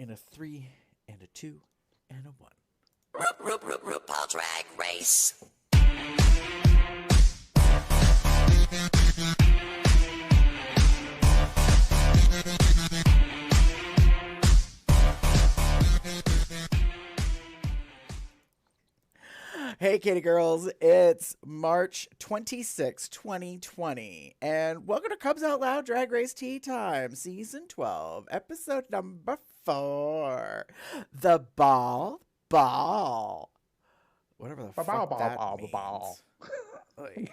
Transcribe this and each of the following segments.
in a 3 and a 2 and a 1. RuPaul Drag Race. Hey, kitty girls, it's March 26, 2020, and welcome to Cubs Out Loud Drag Race T-Time, Season 12, Episode number 4, The Ball. Whatever the fuck that means.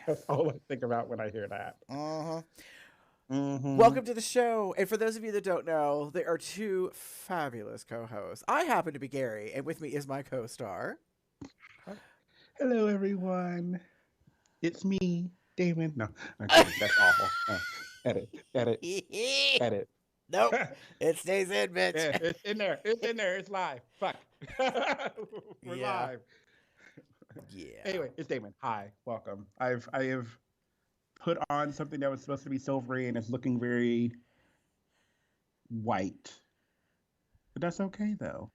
That's all I think about when I hear that. Welcome to the show, and for those of you that don't know, there are two fabulous co-hosts. I happen to be Gary, and with me is my co-star. Hello, everyone. It's me, Damon. No, I'm kidding. That's awful. Edit. Nope, it stays in, bitch. Yeah, it's in there. It's live. Fuck. We're live. Yeah. Anyway, it's Damon. Hi, welcome. I have put on something that was supposed to be silvery and it's looking very white, but that's okay though.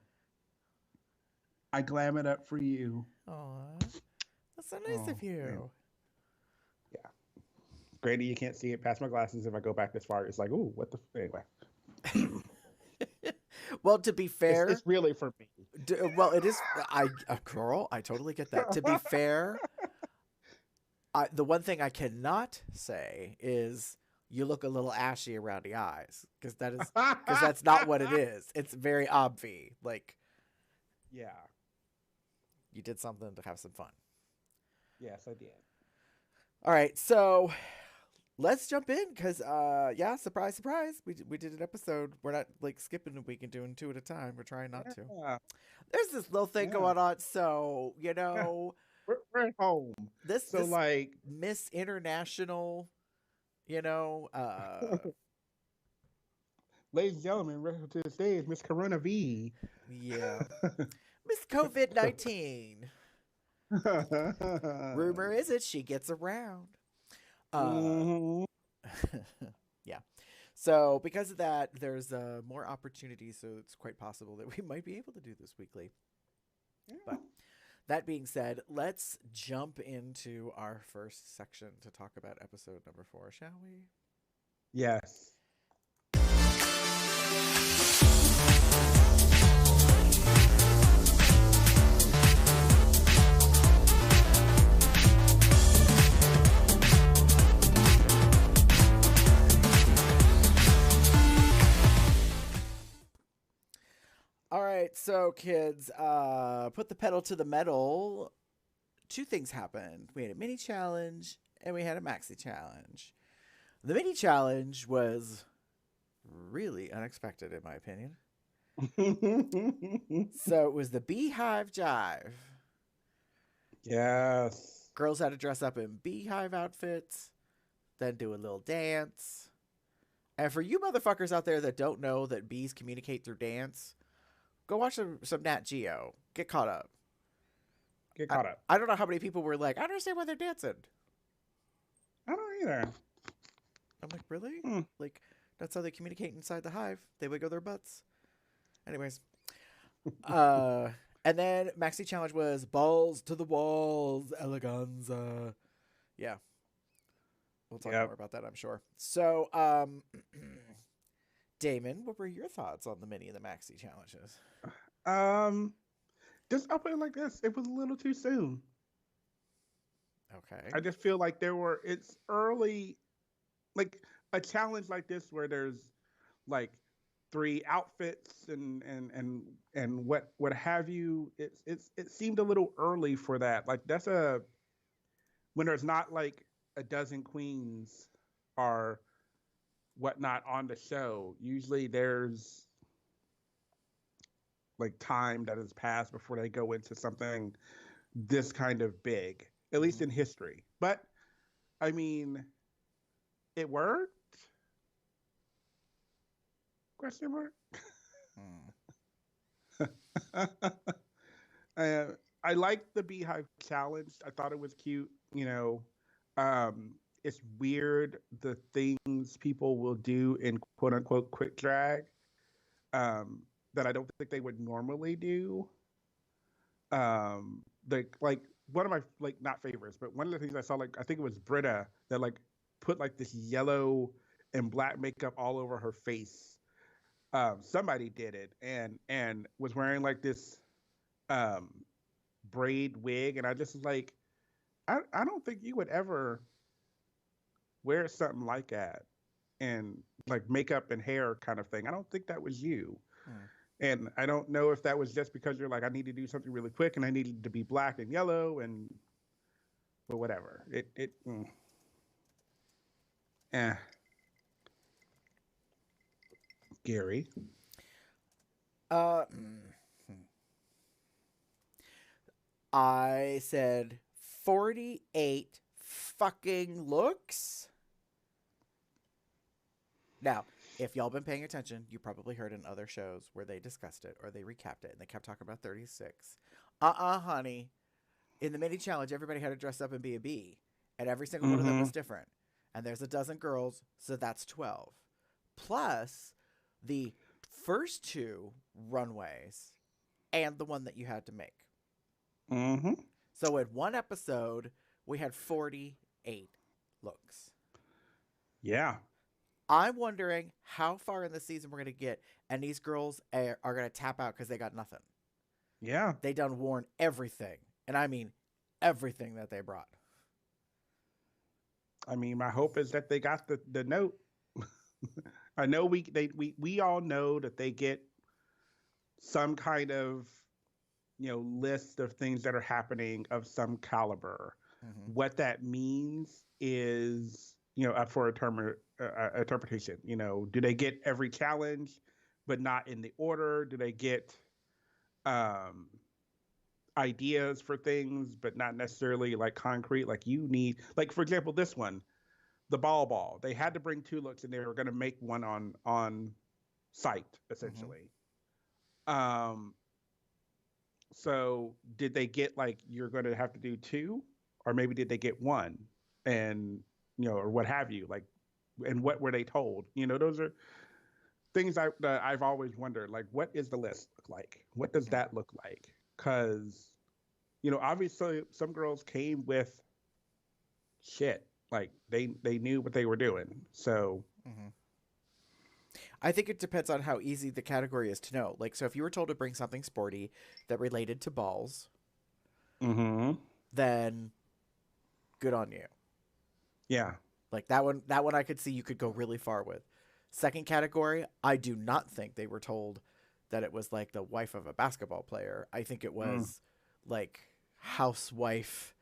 I glam it up for you. Aw, that's so nice of you. Man. Yeah. Granted, you can't see it past my glasses. If I go back this far, it's like, ooh, what the... Anyway. Well, to be fair... It's really for me. Well, it is... Girl, I totally get that. To be fair, the one thing I cannot say is you look a little ashy around the eyes. Because that's not what it is. It's very obvi. Like... Yeah. You did something to have some fun. Yes, I did. All right, so let's jump in because, surprise, surprise. We did an episode. We're not like skipping a week and doing 2 at a time. We're trying not to. There's this little thing going on. So, you know. We're at home. This like Miss International, you know. Ladies and gentlemen, welcome to the stage, Miss Corona V. Yeah. Miss COVID-19. Rumor is it she gets around. Yeah. So because of that, there's more opportunities. So it's quite possible that we might be able to do this weekly. Yeah. But that being said, let's jump into our first section to talk about episode number 4, shall we? Yes. All right, so kids, put the pedal to the metal. 2 things happened. We had a mini challenge and we had a maxi challenge. The mini challenge was really unexpected, in my opinion. So it was the Beehive Jive. Yes. Girls had to dress up in beehive outfits, then do a little dance. And for you motherfuckers out there that don't know that bees communicate through dance, go watch some Nat Geo. Get caught up. I don't know how many people were like, I don't understand why they're dancing. I don't either. I'm like, really? Like, that's how they communicate inside the hive. They wiggle their butts. Anyways. And then Maxi Challenge was balls to the walls, eleganza. Yeah. We'll talk more about that, I'm sure. So, Damon, what were your thoughts on the mini and the maxi challenges? Just I'll put it like this. It was a little too soon. Okay. I just feel like it's early, like a challenge like this where there's like 3 outfits and what have you. It seemed a little early for that. Like when there's not like a dozen queens or whatnot on the show. Usually there's like time that has passed before they go into something this kind of big, at least in history. But I mean, it worked? Question mark? I liked the Beehive Challenge. I thought it was cute. You know, it's weird the things people will do in quote unquote quick drag. that I don't think they would normally do. Like one of my like not favorites, but one of the things I saw, like I think it was Britta that like put like this yellow and black makeup all over her face. Somebody did it and was wearing like this um braid wig, and I just was like, I don't think you would ever wear something like that, and like makeup and hair kind of thing. I don't think that was you. And I don't know if that was just because you're like, I need to do something really quick and I needed to be black and yellow, and but whatever. Eh. Gary. Uh, I said 48 fucking looks. Now, if y'all been paying attention, you probably heard in other shows where they discussed it or they recapped it and they kept talking about 36. Honey. In the mini challenge, everybody had to dress up and be a bee, and every single one of them was different. And there's a dozen girls, so that's 12. Plus the first 2 runways and the one that you had to make. So in one episode, we had 48 looks. Yeah. I'm wondering how far in the season we're going to get, and these girls are going to tap out because they got nothing. Yeah. They done worn everything, and I mean everything that they brought. I mean, my hope is that they got the note. I know we all know that they get some kind of, you know, list of things that are happening of some caliber. What that means is, you know, up for interpretation. You know, do they get every challenge, but not in the order? Do they get ideas for things, but not necessarily like concrete? Like you need, like for example, this one, the ball. They had to bring 2 looks, and they were going to make one on site essentially. So did they get like you're going to have to do 2, or maybe did they get 1, and you know, or what have you? Like, and what were they told? You know, those are things that I've always wondered. Like, what is the list look like? What does that look like? Because, you know, obviously some girls came with shit. Like they knew what they were doing. So I think it depends on how easy the category is to know. Like, so if you were told to bring something sporty that related to balls, then good on you. Yeah. Like that one I could see you could go really far with. Second category, I do not think they were told that it was like the wife of a basketball player. I think it was like housewife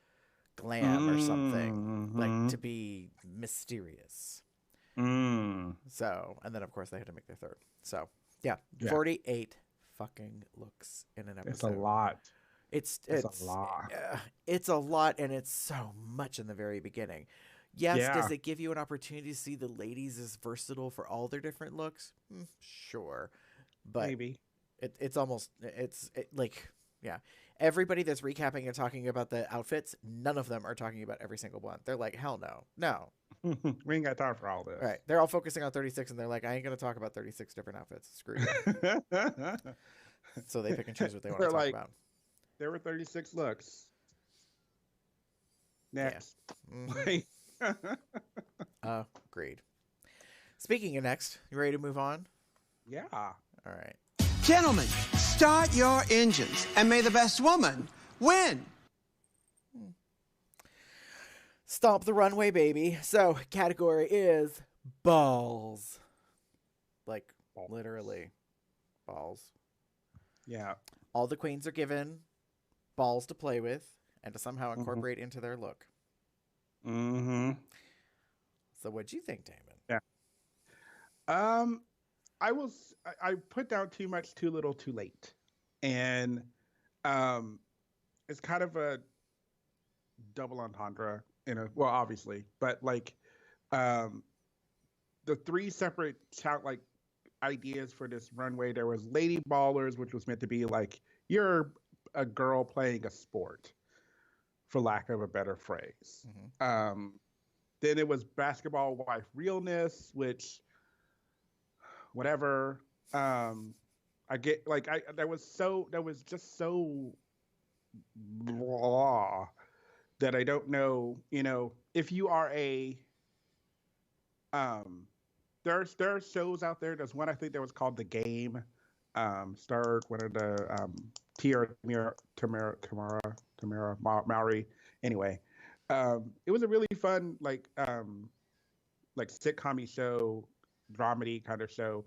glam or something, like to be mysterious. So, and then of course they had to make their third. So, yeah. 48 fucking looks in an episode. It's a lot. It's a lot. It's a lot, and it's so much in the very beginning. Yes, does it give you an opportunity to see the ladies as versatile for all their different looks? Sure, but maybe it's almost like everybody that's recapping and talking about the outfits, none of them are talking about every single one. They're like, hell no. We ain't got time for all this. Right? They're all focusing on 36, and they're like, I ain't gonna talk about 36 different outfits. Screw you. So they pick and choose what they want to talk about. There were 36 looks. Next. Agreed. Speaking of next, you ready to move on? Yeah. All right. Gentlemen, start your engines, and may the best woman win. Stomp the runway, baby. So, category is balls. Like, literally, balls. Yeah. All the queens are given balls to play with and to somehow incorporate into their look. So what'd you think, Damon? Yeah. I put down too much, too little, too late. And it's kind of a double entendre, well, obviously, but like the 3 separate ideas for this runway. There was Lady Ballers, which was meant to be like you're a girl playing a sport, for lack of a better phrase. Then it was Basketball Wife Realness, which whatever. I I get like I that was just so blah that I don't know, if you are a there are shows out there. There's one I think that was called The Game. Starred one of the Tamara Mowry. Anyway, it was a really fun like sitcom show, dramedy kind of show,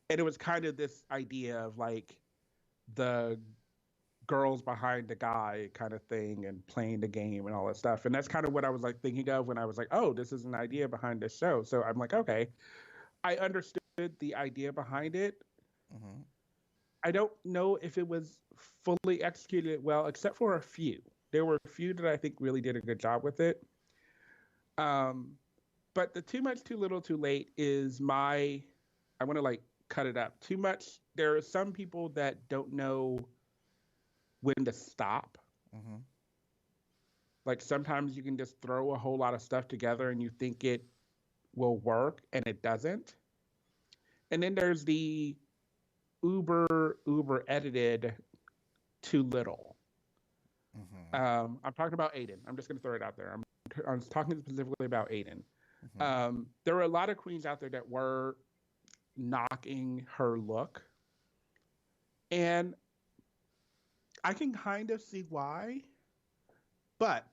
and it was kind of this idea of like the girls behind the guy kind of thing and playing the game and all that stuff. And that's kind of what I was like thinking of when I was like, oh, this is an idea behind this show. So I'm like, okay, I understood the idea behind it. Mm-hmm. I don't know if it was fully executed well, except for a few. There were a few that I think really did a good job with it. But the too much, too little, too late is I want to like cut it up. Too much. There are some people that don't know when to stop. Mm-hmm. Like sometimes you can just throw a whole lot of stuff together and you think it will work and it doesn't. And then there's the uber edited too little. Mm-hmm. I'm talking about Aiden. I'm just going to throw it out there. I'm talking specifically about Aiden. Mm-hmm. There were a lot of queens out there that were knocking her look. And I can kind of see why, but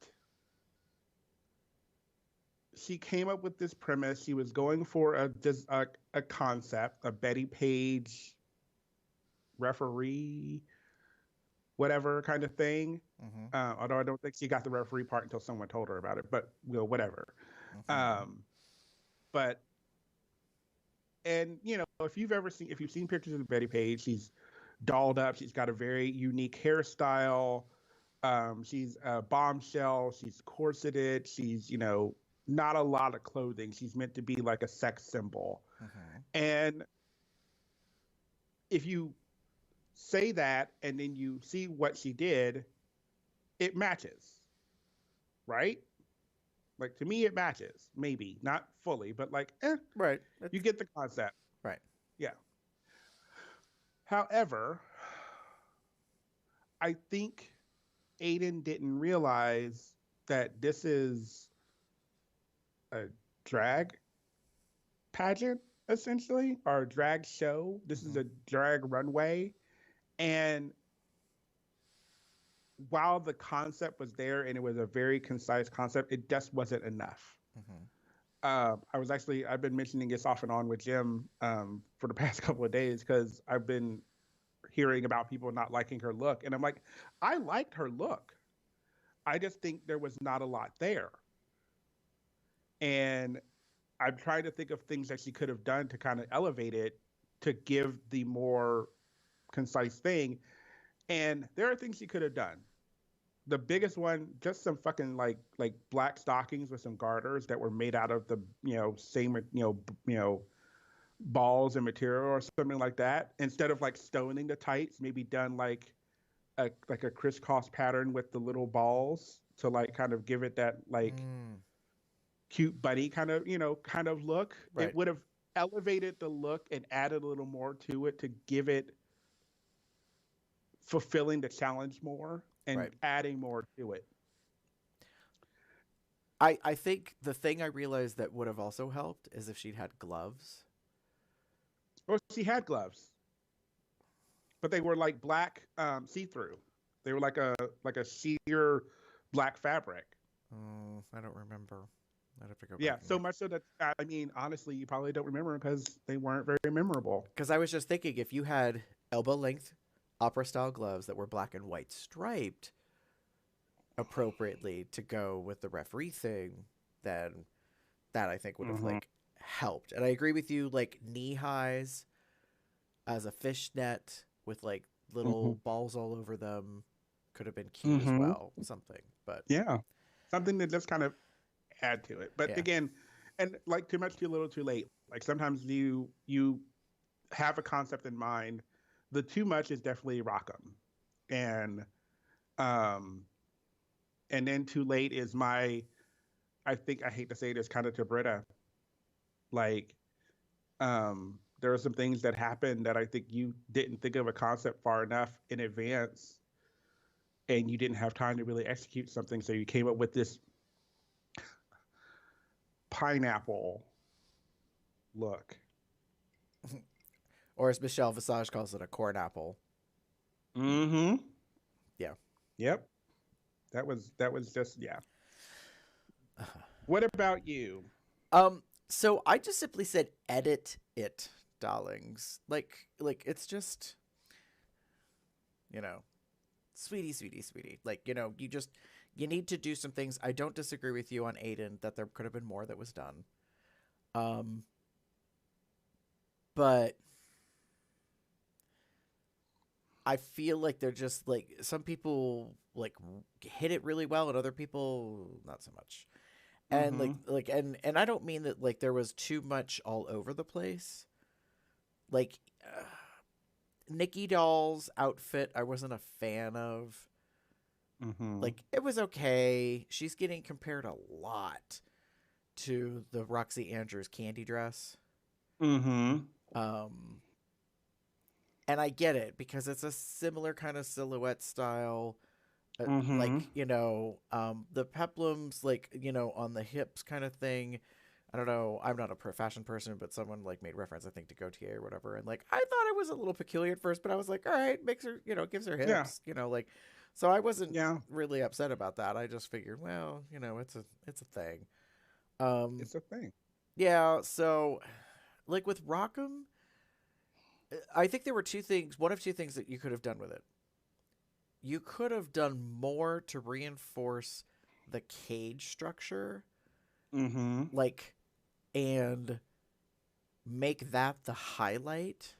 she came up with this premise. She was going for a concept, a Betty Page referee, whatever kind of thing. Mm-hmm. Although I don't think she got the referee part until someone told her about it, but whatever. Mm-hmm. But and if you've seen pictures of Betty Page, she's dolled up. She's got a very unique hairstyle. She's a bombshell. She's corseted. She's not a lot of clothing. She's meant to be like a sex symbol. Mm-hmm. And if you say that and then you see what she did, it matches, right? Like to me, it matches. Maybe not fully, but like, Right. You get the concept. Right. Yeah. However, I think Aiden didn't realize that this is a drag pageant, essentially, or a drag show. This is a drag runway. And while the concept was there and it was a very concise concept, it just wasn't enough. Mm-hmm. I've been mentioning this off and on with Jim for the past couple of days because I've been hearing about people not liking her look. And I'm like, I liked her look. I just think there was not a lot there. And I'm trying to think of things that she could have done to kind of elevate it to give the more concise thing. And there are things she could have done. The biggest one, just some fucking like black stockings with some garters that were made out of the same balls and material or something like that. Instead of like stoning the tights, maybe done like a crisscross pattern with the little balls to like kind of give it that like cute bunny kind of look. Right. It would have elevated the look and added a little more to it to give it fulfilling the challenge more and adding more to it. I think the thing I realized that would have also helped is if she'd had gloves. Well, she had gloves, but they were like black see-through. They were like a sheer black fabric. Oh, I don't remember. I'd have to go back. Yeah, so much so that I mean, honestly, you probably don't remember them because they weren't very memorable. Because I was just thinking, if you had elbow-length opera-style gloves that were black and white striped appropriately to go with the referee thing, then that I think would have like helped. And I agree with you, like knee highs as a fishnet with like little balls all over them could have been cute as well. Something, but yeah, something that just kind of add to it. But again, and like too much, too little, too late. Like sometimes you have a concept in mind. The too much is definitely Rockham, and then too late is I think I hate to say this kind of to Britta, like there are some things that happened that I think you didn't think of a concept far enough in advance, and you didn't have time to really execute something, so you came up with this pineapple look. Or as Michelle Visage calls it, a corn apple. Mm-hmm. Yeah. Yep. That was just, yeah. What about you? So I just simply said edit it, darlings. Like it's just, sweetie, sweetie, sweetie. Like, you need to do some things. I don't disagree with you on Aiden that there could have been more that was done. But I feel like they're just like, some people like hit it really well and other people not so much. And and I don't mean that like there was too much all over the place. Like Nikki Doll's outfit, I wasn't a fan of. Like, it was okay. She's getting compared a lot to the Roxy Andrews candy dress. And I get it because it's a similar kind of silhouette style. Like, the peplums, like, on the hips kind of thing. I don't know. I'm not a fashion person, but someone like made reference, I think, to Gautier or whatever. And like, I thought it was a little peculiar at first, but I was like, all right, makes her, gives her hips, like, so I wasn't really upset about that. I just figured, well, it's a thing. It's a thing. Yeah. So like with Rockham, I think there were one of two things that you could have done with it. You could have done more to reinforce the cage structure. Like, and make that the highlight.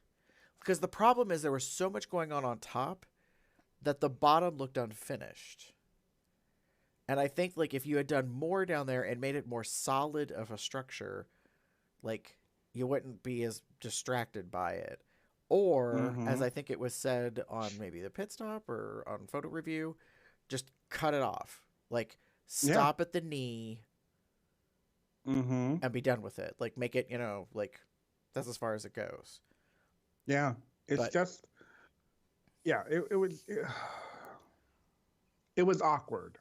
Because the problem is there was so much going on top that the bottom looked unfinished. And I think, like, if you had done more down there and made it more solid of a structure, like, you wouldn't be as distracted by it. Or, as I think it was said on maybe the pit stop or on photo review, just cut it off. Like, stop at the knee and be done with it. Like, make it, like, that's as far as it goes. Yeah. It's just, yeah, it was awkward.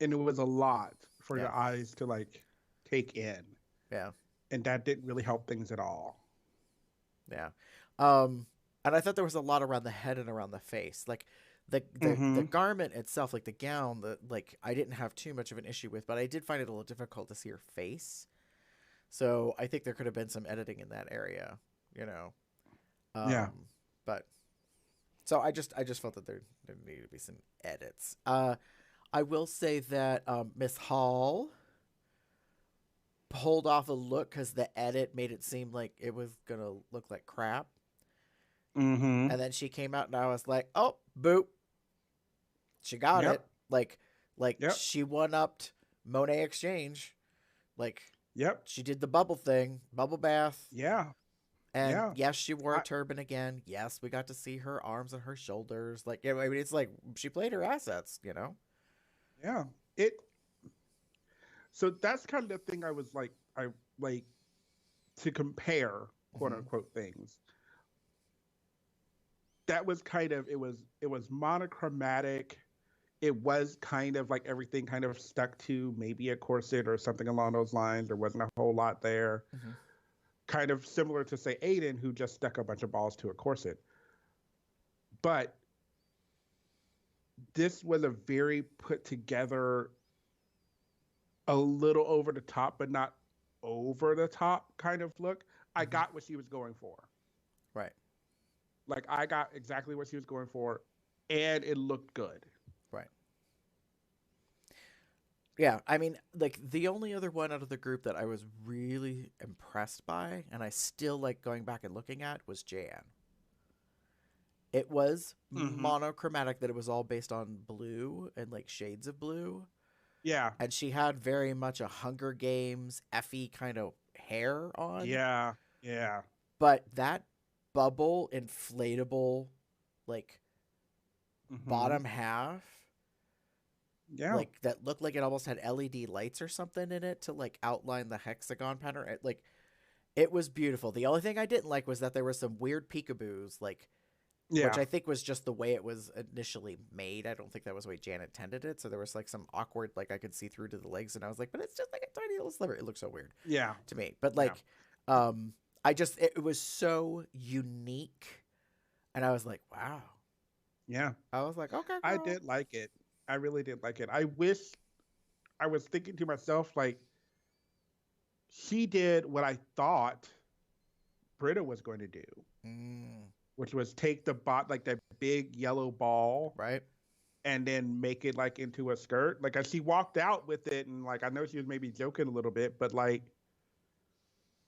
And it was a lot for your eyes to, like, take in. Yeah. And that didn't really help things at all. Yeah. And I thought there was a lot around the head and around the face. Like the garment itself, like the gown, like I didn't have too much of an issue with, but I did find it a little difficult to see her face. So I think there could have been some editing in that area, But so I just felt that there needed to be some edits. I will say that Miss Hall pulled off a look because the edit made it seem like it was gonna look like crap. And then she came out and I was like, oh, boop, she got it. Like she one-upped Monet Exchange. Like, she did the bubble thing, bubble bath. And yes, she wore a turban again. Yes, we got to see her arms and her shoulders. Like, I mean, it's like she played her assets, Yeah. So that's kind of the thing I was like, I like to compare, quote unquote, things. That was kind of, it was monochromatic. It was kind of like everything kind of stuck to maybe a corset or something along those lines. There wasn't a whole lot there. Kind of similar to, say, Aiden, who just stuck a bunch of balls to a corset. But this was a very put together, a little over the top, but not over the top kind of look. I got what she was going for. Right. Like, I got exactly what she was going for, and it looked good. Right. Yeah, I mean, like, the only other one out of the group that I was really impressed by, and I still like going back and looking at, was Jan. It was monochromatic, that it was all based on blue and, like, shades of blue. Yeah. And she had very much a Hunger Games Effie kind of hair on. Yeah. Yeah. But that bubble inflatable, like, bottom half, like, that looked like it almost had LED lights or something in it to, like, outline the hexagon pattern. Like, It was beautiful. The only thing I didn't like was that there were some weird peekaboos, like, Yeah. which I think was just the way it was initially made. I don't think that was the way Jan intended it. So there was like some awkward, like I could see through to the legs, and I was like, but it's just like a tiny little sliver. It looked so weird. Yeah. To me, but like, it was so unique, and I was like, wow. Yeah. I was like, okay, girl. I did like it. I really did like it. I was thinking to myself, like, she did what I thought Britta was going to do, which was take the like that big yellow ball, right, and then make it like into a skirt. Like, as she walked out with it, and like I know she was maybe joking a little bit, but like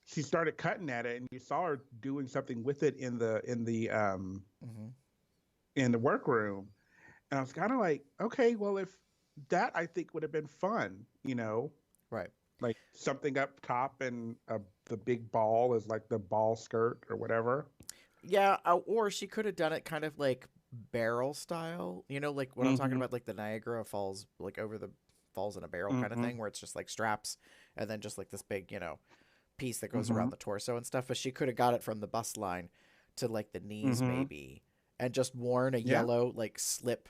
she started cutting at it, and you saw her doing something with it in the workroom, and I was kind of like, okay, well, if that, I think would have been fun, you know, right. Like something up top and the big ball is like the ball skirt or whatever. Yeah, or she could have done it kind of like barrel style, you know, like what I'm talking about, like the Niagara Falls, like over the falls in a barrel kind of thing, where it's just like straps and then just like this big, you know, piece that goes around the torso and stuff. But she could have got it from the bust line to like the knees maybe, and just worn a yellow like slip,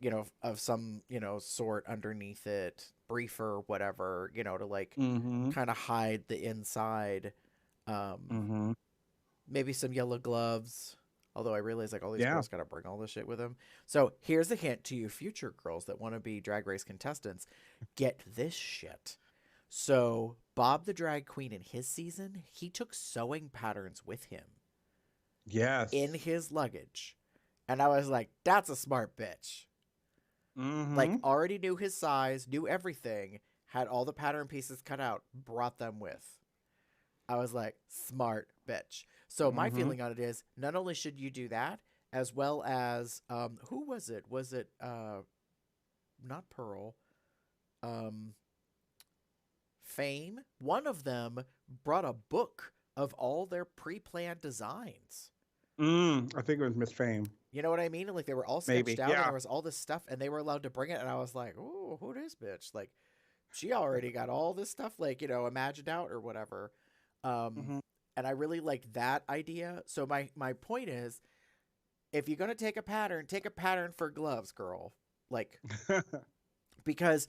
you know, of some, you know, sort underneath it, briefer, whatever, you know, to like kind of hide the inside. Maybe some yellow gloves. Although I realize like all these girls gotta bring all this shit with them. So here's a hint to you future girls that want to be Drag Race contestants. Get this shit. So Bob the drag queen in his season, he took sewing patterns with him. Yes. In his luggage. And I was like, that's a smart bitch. Like, already knew his size, knew everything, had all the pattern pieces cut out, brought them with. I was like, smart bitch. So my feeling on it is, not only should you do that, as well as, who was it? Was it, not Pearl, Fame? One of them brought a book of all their pre-planned designs. I think it was Miss Fame. You know what I mean? Like, they were all sketched out, and there was all this stuff, and they were allowed to bring it, and I was like, oh, who this bitch? Like, she already got all this stuff, like, you know, imagined out or whatever. And I really liked that idea. So my point is, if you're going to take a pattern for gloves, girl. Like, because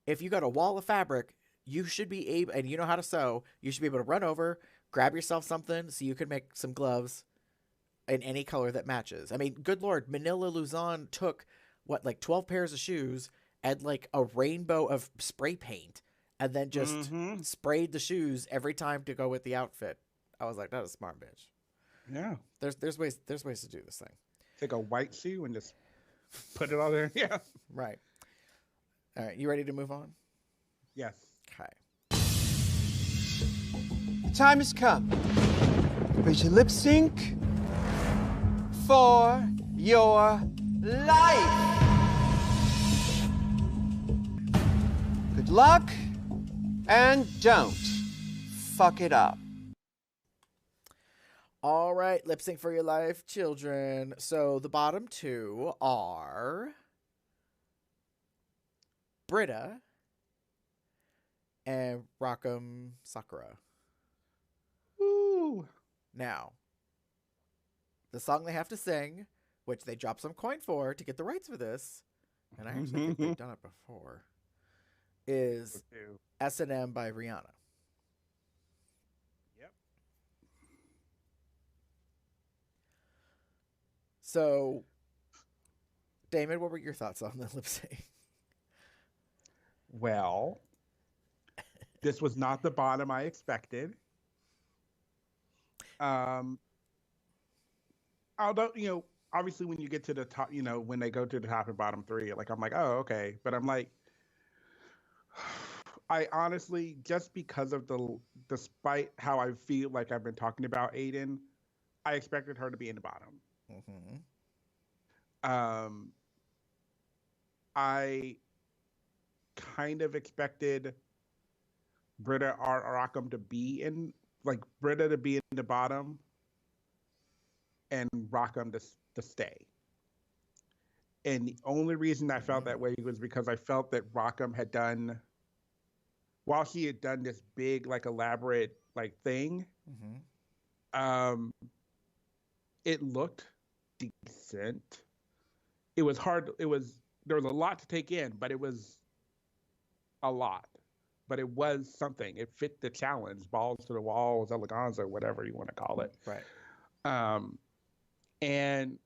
if you got a wall of fabric, you should be able, and you know how to sew, you should be able to run over, grab yourself something so you can make some gloves in any color that matches. I mean, good Lord, Manila Luzon took, what, like 12 pairs of shoes and like a rainbow of spray paint and then just sprayed the shoes every time to go with the outfit. I was like, that is smart, bitch. Yeah. There's ways to do this thing. Take a white shoe and just put it all there. Yeah. Right. All right. You ready to move on? Yes. Okay. The time has come for you to lip sync for your life. Good luck, and don't fuck it up. All right, lip sync for your life, children. So the bottom two are Britta and Rock'em Sakura. Ooh. Now, the song they have to sing, which they drop some coin for to get the rights for this, and I actually think they've done it before, is S&M by Rihanna. Yep. So, Damon, what were your thoughts on the lip sync? Well, this was not the bottom I expected. Although, you know, obviously when you get to the top, you know, when they go to the top and bottom three, like, I'm like, oh, okay. But I'm like, I honestly, just because of despite how I feel like I've been talking about Aiden, I expected her to be in the bottom. I kind of expected Britta or Arkham to be in, like, Britta to be in the bottom and Rockham to stay. And the only reason I felt that way was because I felt that Rockham had done, while she had done this big, like, elaborate like thing. Mm-hmm. It looked decent. It was hard. There was a lot to take in, but it was a lot. But it was something. It fit the challenge. Balls to the walls, eleganza, whatever you want to call it. Right. And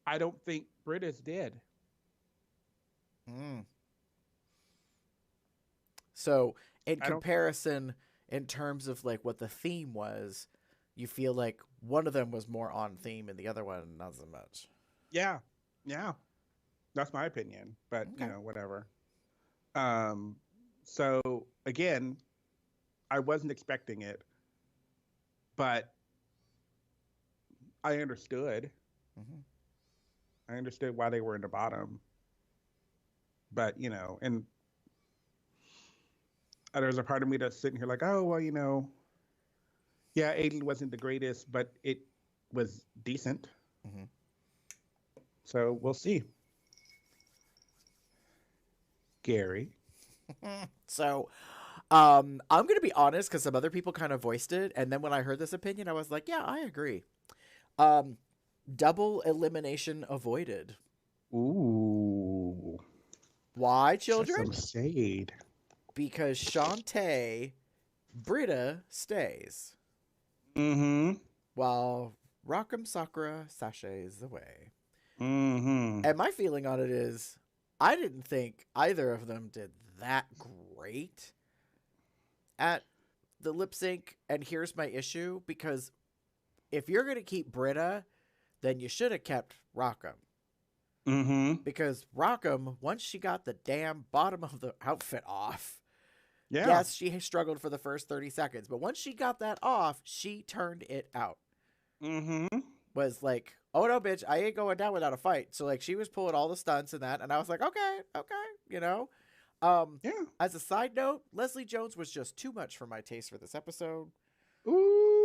I don't think Britta's did. So, in comparison, in terms of like what the theme was, you feel like one of them was more on theme and the other one not so much. Yeah. That's my opinion, but Okay. you know, whatever. So again, I wasn't expecting it, but I understood. Mm-hmm. I understood why they were in the bottom. But, you know, and there's a part of me that's sitting here like, oh, well, you know, yeah, Aiden wasn't the greatest, but it was decent. Mm-hmm. So we'll see. Gary. So, I'm going to be honest because some other people kind of voiced it. And then when I heard this opinion, I was like, yeah, I agree. Double elimination avoided. Ooh. Why, children? Some shade. Because Shantae, Britta stays. Mm-hmm. While Rock'em Sakura sashays away. Mm-hmm. And my feeling on it is, I didn't think either of them did that great at the lip sync. And here's my issue, because if you're going to keep Britta, then you should have kept Rock'em. Mm-hmm. Because Rock'em, once she got the damn bottom of the outfit off, yeah. Yes, she struggled for the first 30 seconds, but once she got that off, she turned it out. Mm-hmm. Was like, oh no, bitch, I ain't going down without a fight. So like, she was pulling all the stunts and that, and I was like, okay, you know. Yeah. As a side note, Leslie Jones was just too much for my taste for this episode. Ooh.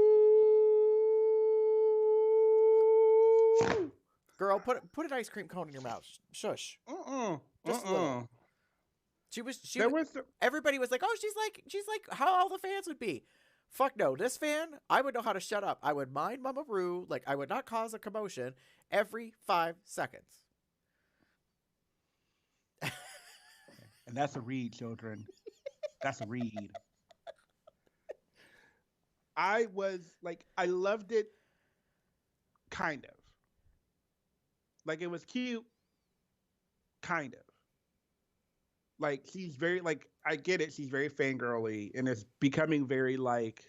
Girl, put an ice cream cone in your mouth. Shush. Just a little. Everybody was like, oh, she's like how all the fans would be. Fuck no. This fan, I would know how to shut up. I would mind Mama Rue. Like, I would not cause a commotion every 5 seconds. And that's a read, children. That's a read. I loved it, kind of. Like, it was cute, kind of. Like, she's very, like, I get it, she's very fangirly, and it's becoming very, like,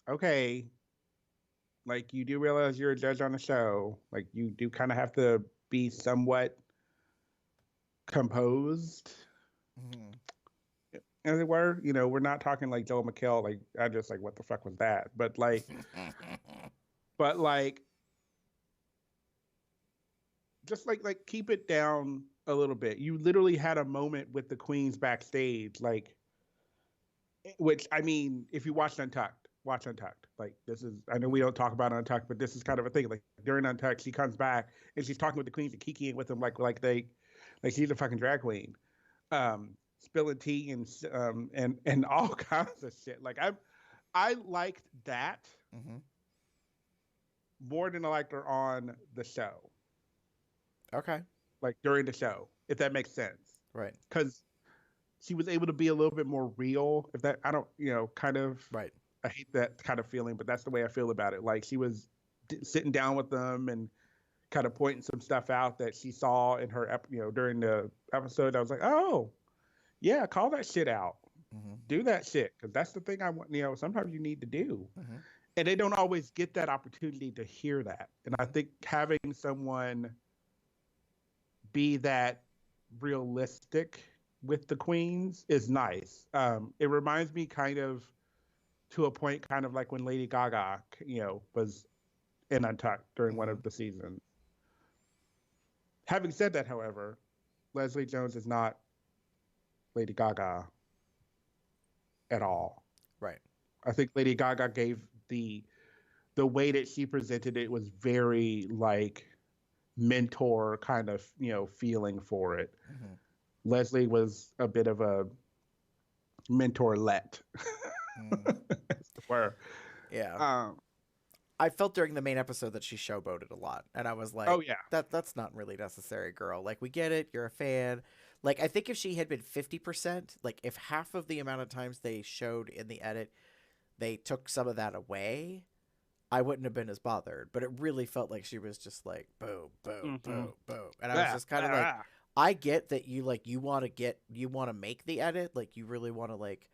okay, like, you do realize you're a judge on the show. Like, you do kind of have to be somewhat composed, as it were. You know, we're not talking like Joel McHale, like, I just, like, what the fuck was that? But, like, just, like, keep it down a little bit. You literally had a moment with the queens backstage, like, which, I mean, if you watch Untucked. Like, this is, I know we don't talk about Untucked, but this is kind of a thing. Like, during Untucked, she comes back and she's talking with the queens and kikiing with them like she's a fucking drag queen, spilling tea and all kinds of shit. Like, I liked that more than I liked her on the show. Okay. Like, during the show, if that makes sense. Right. Because she was able to be a little bit more real. If that, I don't, you know, kind of. Right. I hate that kind of feeling, but that's the way I feel about it. Like, she was sitting down with them and kind of pointing some stuff out that she saw in her, you know, during the episode. I was like, oh, yeah, call that shit out. Do that shit. Because that's the thing I want, you know, sometimes you need to do. And they don't always get that opportunity to hear that. And I think having someone be that realistic with the queens is nice. It reminds me kind of, to a point, kind of like when Lady Gaga, you know, was in Untucked during one of the seasons. Having said that, however, Leslie Jones is not Lady Gaga at all. Right. I think Lady Gaga gave the way that she presented it was very, like, mentor kind of, you know, feeling for it. Leslie was a bit of a mentor-let. Where, Yeah. I felt during the main episode that she showboated a lot, and I was like, oh yeah, that's not really necessary, girl. Like, we get it, you're a fan. Like, I think if she had been 50%, like if half of the amount of times they showed in the edit, they took some of that away, I wouldn't have been as bothered. But it really felt like she was just like boom, boom, boom, boom, and I was just kind of like, I get that you want to make the edit, like you really want to like,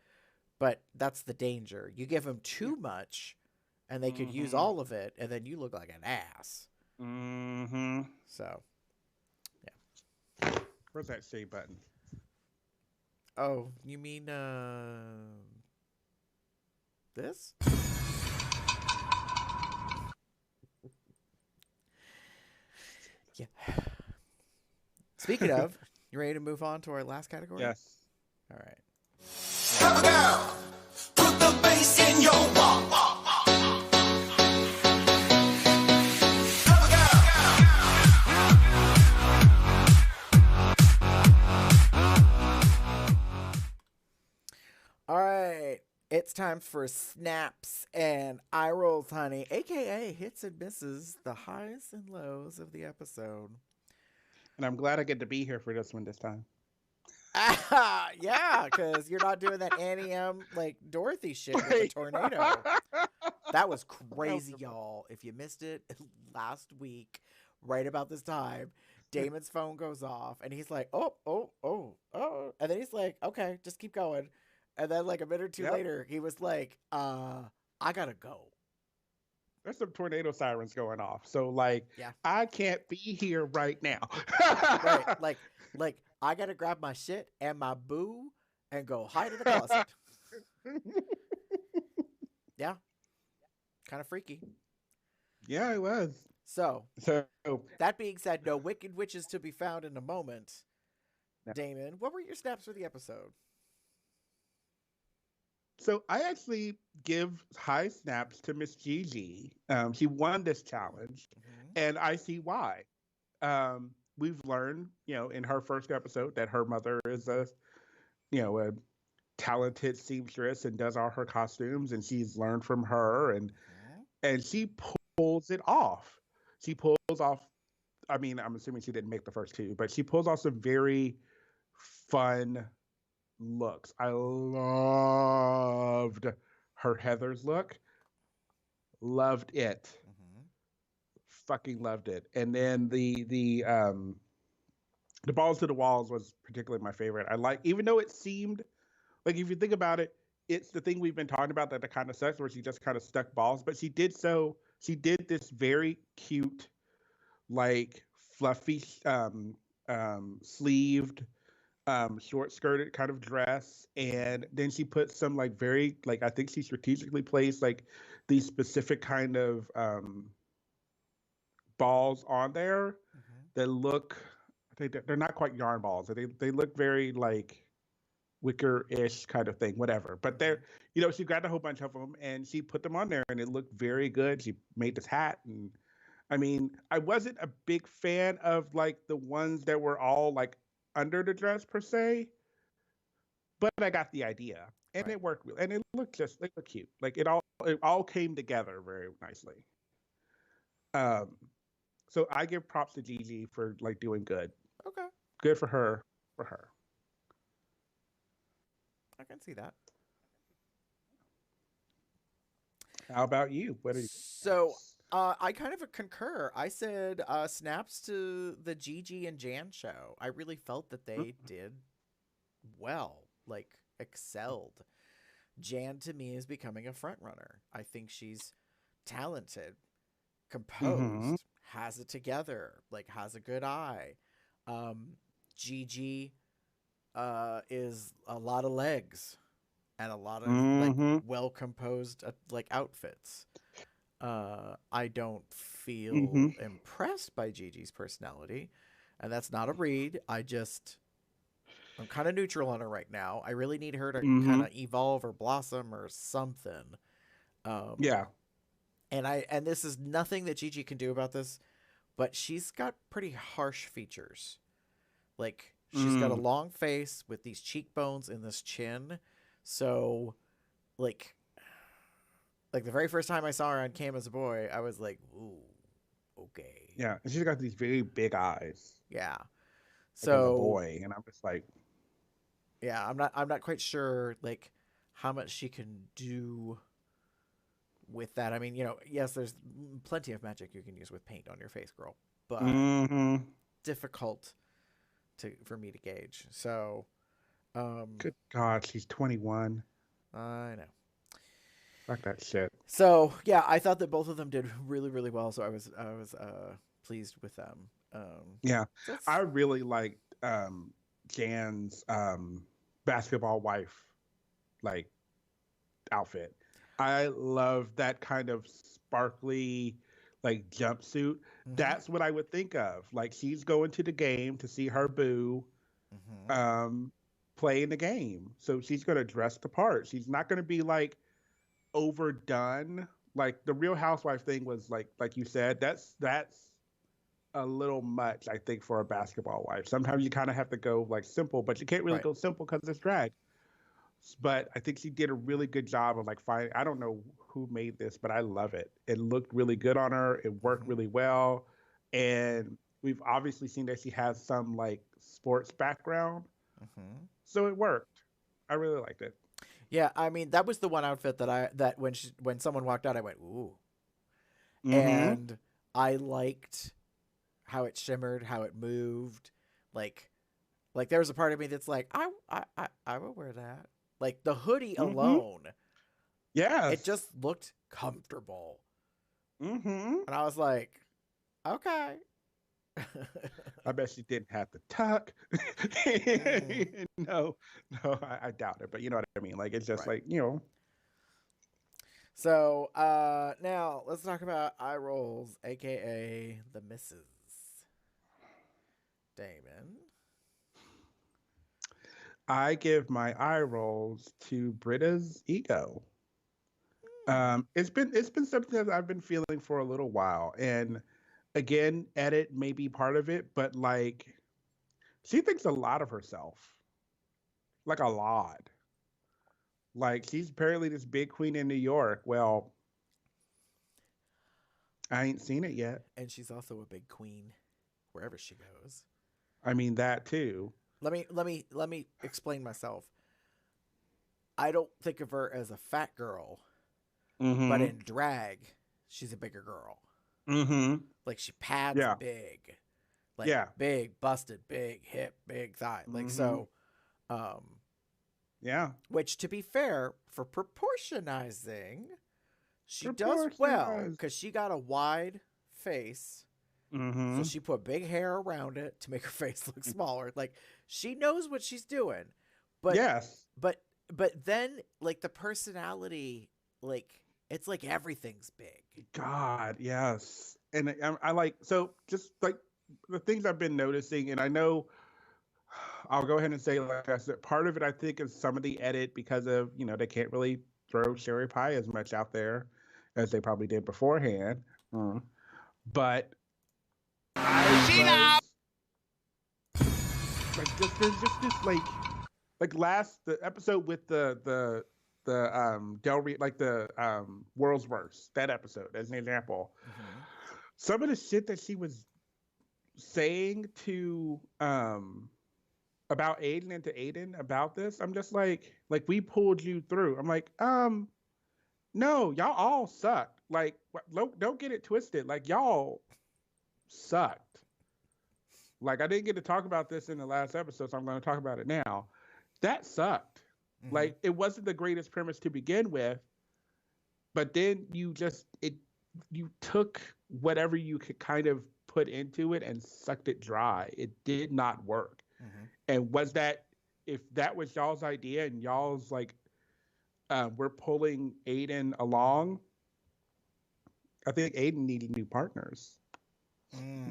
but that's the danger. You give them too much, and they could use all of it, and then you look like an ass. So, yeah. Where's that save button? Oh, you mean this? Yeah. Speaking of, you ready to move on to our last category? Yes. All right. Cover girl, put the bass in your walk. Cover All right. It's time for snaps and eye rolls, honey, aka hits and misses, the highs and lows of the episode. And I'm glad I get to be here for this one this time. Yeah, because you're not doing that Annie M. like Dorothy shit with the tornado. That was crazy, y'all. If you missed it last week, right about this time, Damon's phone goes off and he's like, oh. And then he's like, okay, just keep going. And then like a minute or two later, he was like, I gotta go. There's some tornado sirens going off. So like, I can't be here right now. Right. Like I gotta grab my shit and my boo and go hide in the closet. Yeah. Kind of freaky. Yeah, it was. So that being said, no wicked witches to be found in a moment. Damon, what were your snaps for the episode? So I actually give high snaps to Miss Gigi. She won this challenge, and I see why. We've learned, in her first episode that her mother is a talented seamstress and does all her costumes, and she's learned from her, and she pulls it off. She pulls off. I mean, I'm assuming she didn't make the first two, but she pulls off some very fun looks. I loved her Heather's look. Loved it. Fucking loved it. And then the balls to the walls was particularly my favorite. I like, even though it seemed like, if you think about it, it's the thing we've been talking about that kind of sucks, where she just kind of stuck balls, but she did this very cute, like fluffy, sleeved, short skirted kind of dress, and then she put some like very, like, I think she strategically placed like these specific kind of balls on there that look, they're not quite yarn balls. They look very like wicker-ish kind of thing, whatever. But they're, she grabbed a whole bunch of them and she put them on there, and it looked very good. She made this hat, and I mean, I wasn't a big fan of like the ones that were all like under the dress per se, but I got the idea, and it worked, and it looked cute. Like it all came together very nicely. So I give props to Gigi for like doing good. Okay. Good for her. I can see that. How about you? What are you? So I kind of concur. I said snaps to the Gigi and Jan show. I really felt that they did well, like excelled. Jan to me is becoming a front runner. I think she's talented, composed, has it together, like has a good eye. Gigi is a lot of legs and a lot of like well composed like outfits. I don't feel impressed by Gigi's personality, and that's not a read. I'm kind of neutral on her right now. I really need her to kind of evolve or blossom or something. And this is nothing that Gigi can do about this, but she's got pretty harsh features. Like she's got a long face with these cheekbones and this chin. So, like the very first time I saw her on cam as a boy, I was like, ooh, okay. Yeah, and she's got these very big eyes, Yeah. like as a So, boy, and I'm just like, yeah, I'm not quite sure like how much she can do with that. I mean, yes, there's plenty of magic you can use with paint on your face, girl, but mm-hmm. difficult for me to gauge. So, Good God, she's 21. I know. Fuck that shit. So yeah, I thought that both of them did really, really well. So I was pleased with them. Yeah, That's I really liked Jan's basketball wife like outfit. I love that kind of sparkly like jumpsuit. mhm, That's what I would think of. Like she's going to the game to see her boo mhm. play in the game. So she's going to dress the part. She's not going to be like overdone. Like the Real Housewife thing was like you said, that's a little much, I think, for a basketball wife. Sometimes you kind of have to go like simple, but you can't really Right. go simple because it's drag. But I think she did a really good job of like finding. I don't know who made this, but I love it. It looked really good on her. It worked Mhm, really well, and we've obviously seen that she has some like sports background, mhm. so it worked. I really liked it. Yeah, I mean that was the one outfit that when someone walked out, I went ooh, Mm-hmm. and I liked how it shimmered, how it moved, like there was a part of me that's like I would wear that. Like the hoodie Mm-hmm. alone, it Yes. just looked comfortable, Mm-hmm. and I was like, okay. I bet she didn't have to tuck. Mm, no, no, I doubt it. But you know what I mean. Like it's just right. like you know. So now let's talk about eye rolls, aka the misses. Damon. I give my eye rolls to Britta's ego. Hmm. It's been something that I've been feeling for a little while, and again, edit may be part of it, but like she thinks a lot of herself, like a lot. Like she's apparently this big queen in New York. Well, I ain't seen it yet. And she's also a big queen wherever she goes. I mean that too. Let me explain myself. I don't think of her as a fat girl, but Mm-hmm. in drag, she's a bigger girl. Mm-hmm. Like she pads Yeah. big, like Yeah. big busted, big hip, big thigh. Like Mm-hmm. so, um, Yeah. which to be fair for proportionizing, she does well Proportionized. because she got a wide face. So Mm-hmm. she put big hair around it to make her face look smaller. Like she knows what she's doing. But Yes. but but then like the personality, like it's like everything's big. God, yes. And I like so just like the things I've been noticing, and I know I'll go ahead and say, like I said, part of it I think is some of the edit because of they can't really throw Sherry Pie as much out there as they probably did beforehand. Mm. But I was like, there's just this like last the episode with the Del Re like the World's Worst, that episode as an example. Mm-hmm. Some of the shit that she was saying to about Aiden and to Aiden about this, I'm just like we pulled you through. I'm like, no, y'all all sucked. Like don't get it twisted. Like y'all sucked. Like I didn't get to talk about this in the last episode, so I'm going to talk about it now. That sucked. Mm-hmm. Like it wasn't the greatest premise to begin with, but then you took whatever you could kind of put into it and sucked it dry. It did not work. Mm-hmm. And was that if that was y'all's idea and y'all's like we're pulling Aiden along, I think Aiden needed new partners. Mm.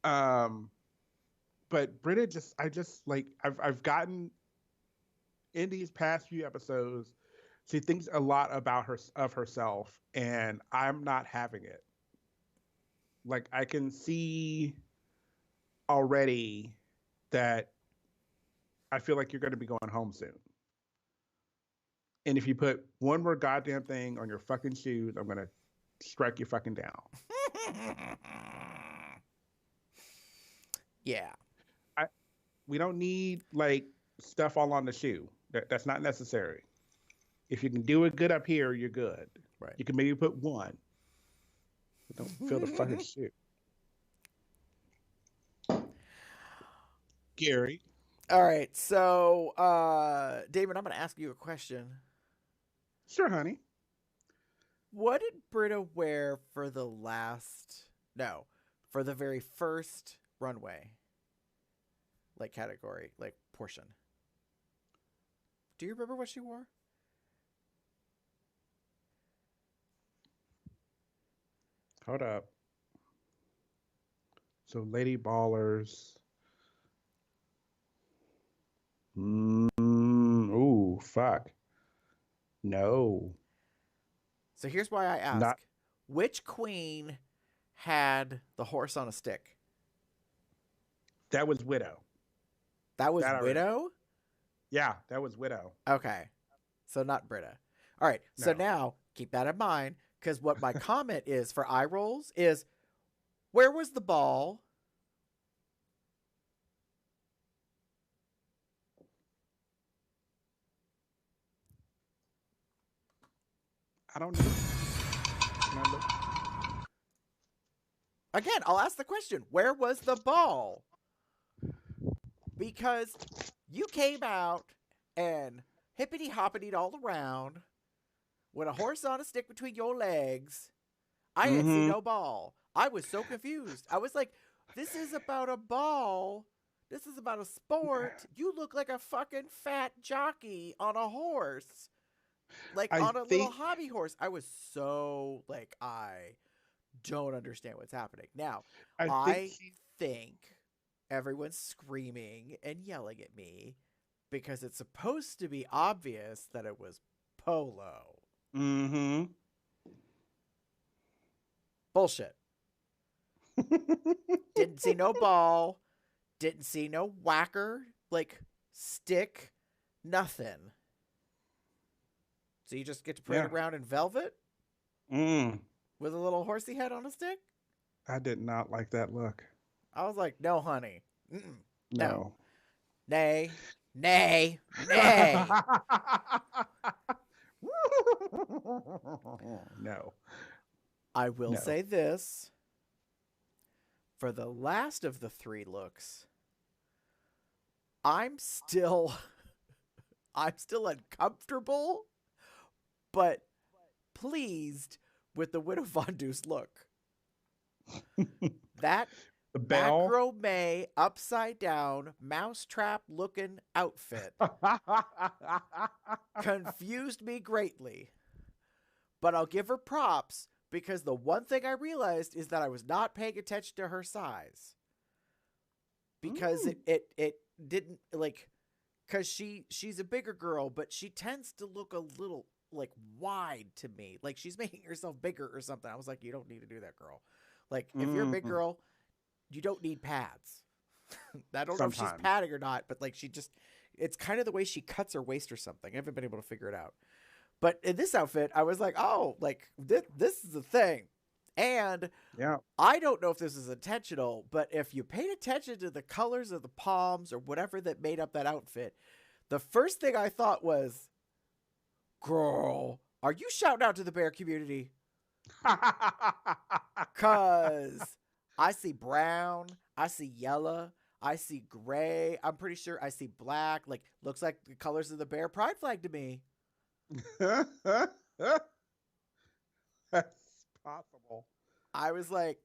Um, but Britta I just like I've gotten in these past few episodes, she thinks a lot about herself, and I'm not having it. Like I can see already that I feel like you're going to be going home soon. And if you put one more goddamn thing on your fucking shoes, I'm gonna strike you fucking down. Yeah. We don't need like stuff all on the shoe. That's not necessary. If you can do it good up here, you're good. Right. You can maybe put one. But don't fill the fucking shoe. Gary. All right. So, Damon, I'm going to ask you a question. Sure, honey. What did Britta wear for the very first runway? Like category, like portion. Do you remember what she wore? Hold up. So, Lady Ballers. Ooh, fuck. No. So here's why I ask. Which queen had the horse on a stick? That was Widow. That was Widow? Yeah, that was Widow. Okay. So not Britta. All right. So No. now keep that in mind, because what my comment is for eye rolls is, where was the ball? I don't know. Can I look? Again, I'll ask the question, where was the ball? Because you came out and hippity hoppity all around with a horse on a stick between your legs. I didn't see no ball. I was so confused. I was like, this is about a ball. This is about a sport. You look like a fucking fat jockey on a horse. Like on a little hobby horse. I was so like, I don't understand what's happening. Now, I think everyone's screaming and yelling at me because it's supposed to be obvious that it was polo. Mm-hmm. Bullshit. Didn't see no ball. Didn't see no whacker, like stick, nothing. So you just get to parade around in velvet? With a little horsey head on a stick? I did not like that look. I was like, no, honey. Mm-mm. No. Nay. Nay. Nay. No. I will say this. For the last of the three looks, I'm still uncomfortable, but pleased with the Widow Von Deuce look. That macrame upside down mousetrap looking outfit confused me greatly. But I'll give her props, because the one thing I realized is that I was not paying attention to her size. Because it didn't, like, because she's a bigger girl, but she tends to look a little, like, wide to me. Like, she's making herself bigger or something. I was like, you don't need to do that, girl. Like, if you're a big girl, you don't need pads. I don't know if she's padding or not, but, like, it's kind of the way she cuts her waist or something. I haven't been able to figure it out. But in this outfit, I was like, oh, like, this is a thing. And I don't know if this is intentional, but if you paid attention to the colors of the palms or whatever that made up that outfit, the first thing I thought was, girl, are you shouting out to the bear community? Because I see brown, I see yellow, I see gray, I'm pretty sure I see black. Like, looks like the colors of the bear pride flag to me. That's possible. I was like,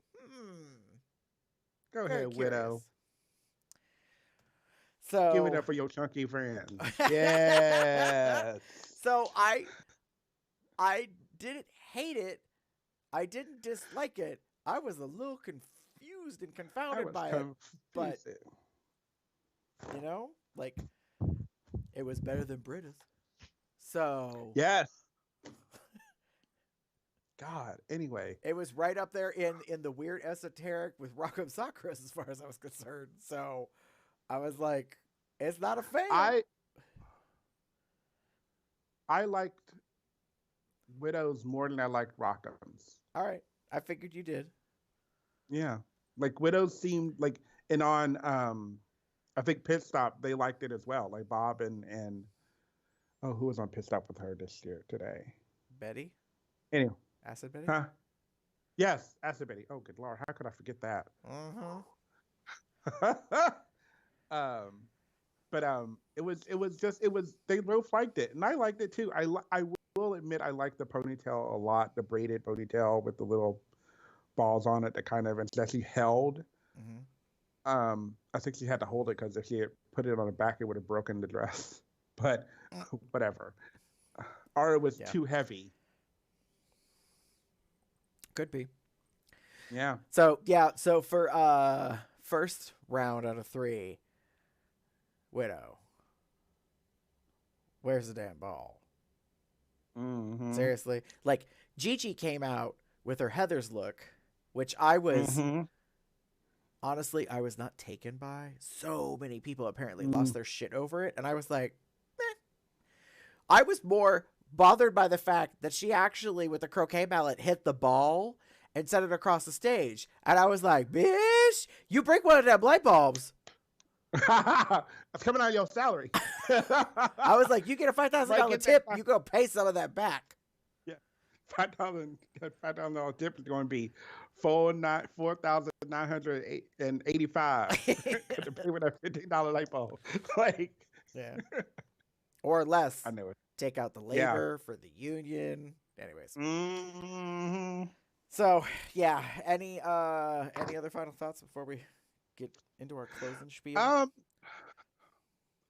Go ahead, Widow. So give it up for your chunky friend. Yes. So I didn't hate it. I didn't dislike it. I was a little confused and confounded by it. But you know, like, it was better than Britta's. So yes. God. Anyway, it was right up there in the weird esoteric with Rock'em Sakura as far as I was concerned. So I was like, it's not a fail. I I liked Widows more than I liked Rock'ems. All right. I figured you did. Yeah. Like Widows seemed like, and on I think Pit Stop they liked it as well. Like Bob and oh, who was on Pit Stop with her this year today? Betty? Anyway. Acid Betty? Huh? Yes, Acid Betty. Oh, good Lord, how could I forget that? But it was they both liked it, and I liked it too. I will admit I like the ponytail a lot, the braided ponytail with the little balls on it that kind of that she held. I think she had to hold it because if she had put it on the back, it would have broken the dress. But whatever. Or it was too heavy. Could be. Yeah. So for first round out of 3, Widow. Where's the damn ball? Seriously. Like, Gigi came out with her Heather's look, which I was... Honestly, I was not taken by. So many people apparently lost their shit over it, and I was like, meh. I was more bothered by the fact that she actually, with the croquet mallet, hit the ball and set it across the stage. And I was like, bitch, you break one of them light bulbs. That's coming out of your salary. I was like, you get a $5,000 tip, you go pay some of that back. Yeah, $5,000 tip is going to be $4,985 to pay with that $15 light bulb. Like, yeah, or less. I know it. Take out the labor for the union. Anyways. So yeah, any other final thoughts before we get into our closing spiel?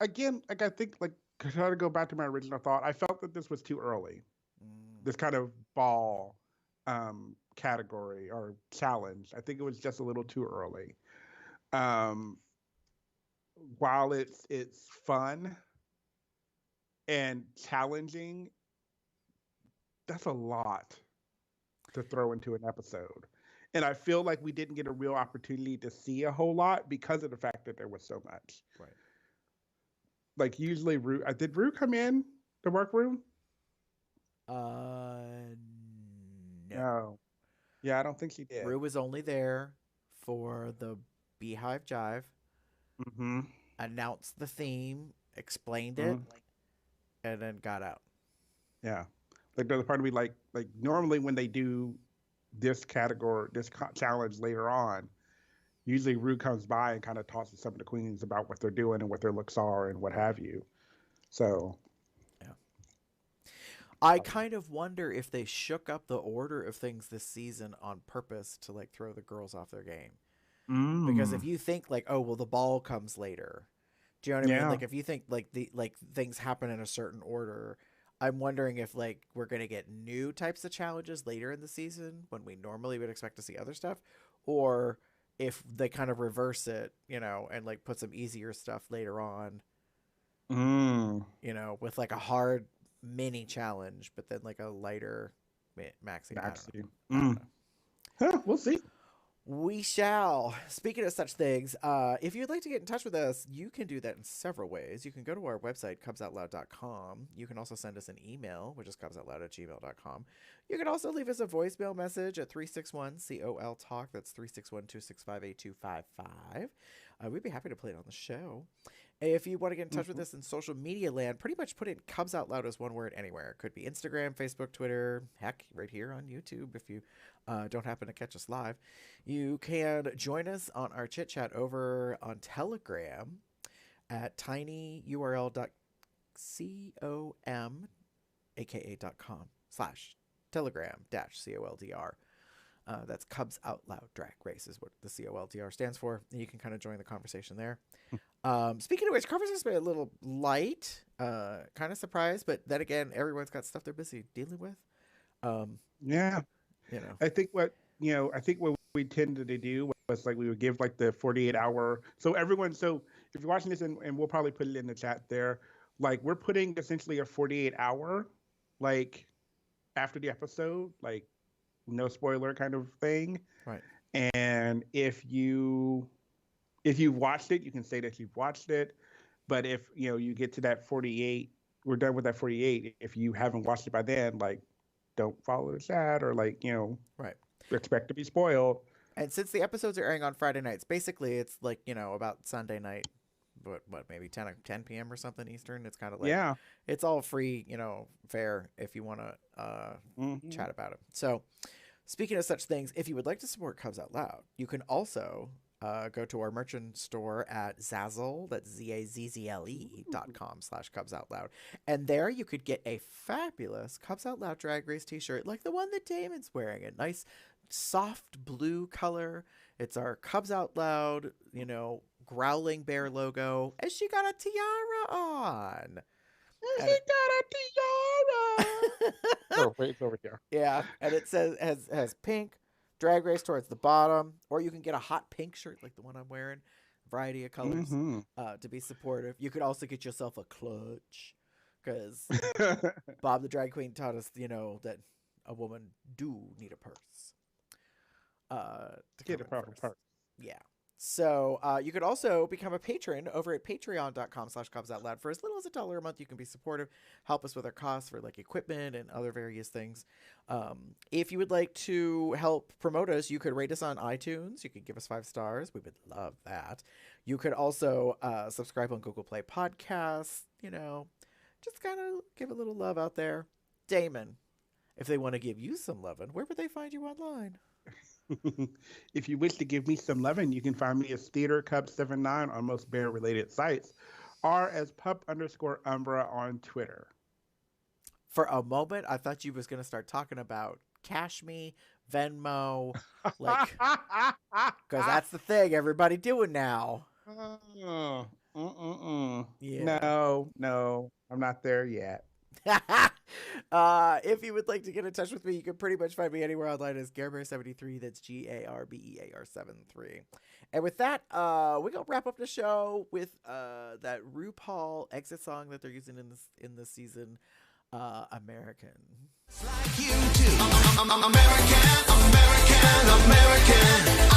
Again, like I think, like, to try to go back to my original thought, I felt that this was too early. This kind of ball category or challenge. I think it was just a little too early. While it's fun and challenging, that's a lot to throw into an episode. And I feel like we didn't get a real opportunity to see a whole lot because of the fact that there was so much. Right. Like, usually did Rue come in the workroom? No. Yeah, I don't think she did. Rue was only there for the Beehive Jive. Announced the theme, explained it, and then got out. Yeah. Like, there's a part of me like normally when they do this category, this challenge later on, usually Rue comes by and kind of talks to some of the queens about what they're doing and what their looks are and what have you. So, yeah. I kind of wonder if they shook up the order of things this season on purpose to, like, throw the girls off their game. Because if you think, like, oh, well, the ball comes later. Do you know what I mean? Like, if you think, like, things happen in a certain order, I'm wondering if, like, we're going to get new types of challenges later in the season when we normally would expect to see other stuff, or if they kind of reverse it, you know, and, like, put some easier stuff later on, you know, with, like, a hard mini challenge, but then, like, a lighter maxi. Huh, we'll see. We shall. Speaking of such things, if you'd like to get in touch with us, you can do that in several ways. You can go to our website, cubsoutloud.com. You can also send us an email, which is cubsoutloud@gmail.com. You can also leave us a voicemail message at 361-COL-TALK. That's 361-265-8255. We'd be happy to play it on the show. If you want to get in touch with us in social media land, pretty much put in Cubs Out Loud as one word anywhere. It could be Instagram, Facebook, Twitter, heck, right here on YouTube if you don't happen to catch us live. You can join us on our chit chat over on Telegram at tinyurl.com/telegram-COLDR. That's Cubs Out Loud Drag Race is what the COLDR stands for. And you can kind of join the conversation there. Speaking of which, conversation's been a little light, kind of surprised, but then again, everyone's got stuff they're busy dealing with. Yeah. You know, I think what we tended to do was, like, we would give, like, the 48-hour. So if you're watching this, and we'll probably put it in the chat there, like, we're putting essentially a 48-hour, like, after the episode, like, no spoiler kind of thing. right. And if you've watched it, you can say that you've watched it. But if, you get to that 48 we're done with that 48. If you haven't watched it by then, like, don't follow the chat or like, Right. expect to be spoiled. And since the episodes are airing on Friday nights, basically it's like, about Sunday night, what maybe 10 p.m. or something Eastern. It's kind of like, it's all free, fair if you want to chat about it. So speaking of such things, if you would like to support Cubs Out Loud, you can also go to our merchant store at Zazzle, that's ZAZZLE.com/Cubs Out Loud. And there you could get a fabulous Cubs Out Loud Drag Race t-shirt like the one that Damon's wearing. A nice soft blue color. It's our Cubs Out Loud, growling bear logo. And she got a tiara on. She got a tiara. Oh, wait, it's over here. Yeah, and it says has pink Drag Race towards the bottom, or you can get a hot pink shirt like the one I'm wearing, variety of colors to be supportive. You could also get yourself a clutch, because Bob the Drag Queen taught us, that a woman do need a purse. To Get a proper purse. Yeah. So you could also become a patron over at patreon.com/CubsOutLoud. For as little as $1 a month, you can be supportive, help us with our costs for like equipment and other various things. If you would like to help promote us, you could rate us on iTunes. You could give us 5 stars. We would love that. You could also subscribe on Google Play Podcasts. Just kind of give a little love out there. Damon, if they want to give you some loving, where would they find you online? If you wish to give me some loving, you can find me as TheaterCub79 on most bear-related sites, or as pup_Umbra on Twitter. For a moment, I thought you was going to start talking about Cash Me, Venmo, like, because that's the thing everybody doing now. Yeah. No, I'm not there yet. If you would like to get in touch with me, you can pretty much find me anywhere online as Garbear73. That's GARBEAR73. And with that, we're gonna wrap up the show with that RuPaul exit song that they're using in this season, American. Like you do. American.